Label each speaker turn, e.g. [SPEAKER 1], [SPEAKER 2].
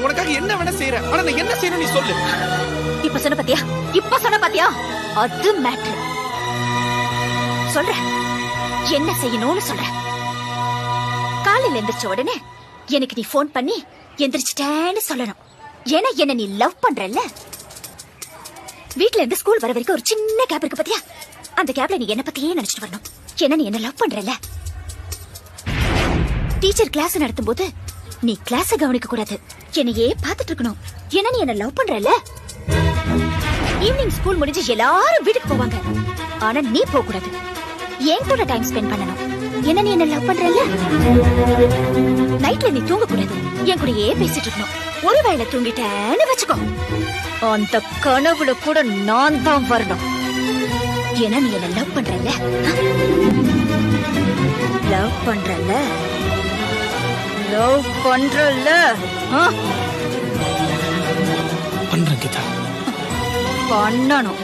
[SPEAKER 1] உனக்காக என்ன வேணா செய்யறேன். ஆனா நான் என்ன செய்யணும் நீ சொல்லு.
[SPEAKER 2] இப்ப சொன்ன பாத்தியா அது மேட்டர். சொல்ற என்ன செய்யணும்னு சொல்ற. காலையில எந்திரிச்ச உடனே எனக்கு நீ போன் பண்ணி எந்திரிச்சிட்டேன்னு சொல்லணும். ஏன்னா என்ன நீ லவ் பண்றல்ல. வீட்ல இருந்து ஸ்கூல் வர வரைக்கும் ஒரு சின்ன கேப் இருக்கு பாத்தியா, அந்த கேப்ல நீ என்ன பத்தியே நினைச்சிட்டு வரணும். ஏன்னா நீ என்ன லவ் பண்றல்ல. டீச்சர் கிளாஸ் நடத்தும் போது நீ கிளாஸ கவனிக்க கூடாது, என்னையே பாத்துட்டு இருக்கணும். ஏன்னா நீ என்ன லவ் பண்றல்ல. ஈவினிங் ஸ்கூல் முடிஞ்சு எல்லாரும் வீட்டுக்கு போவாங்க, ஆனா நீ போக கூடாது, என் கூட டைம் ஸ்பெண்ட் பண்ணணும். என்ன நீ என்ன லவ் பண்றல்ல. நைட்ல நீ தூங்க கூடாது, என் கூடயே பேசிட்டு இருக்கணும். ஒருவேளை தூங்கிட்டேன்னு வச்சுக்கோ, அந்த கனவுல கூட நான் தான் வரணும். ஏன்னா நீ என்ன லவ் பண்றல்ல. லவ் பண்றல்ல லவ் பண்றல்ல.
[SPEAKER 1] பண்றேன் கீதா.
[SPEAKER 2] பண்ணணும்.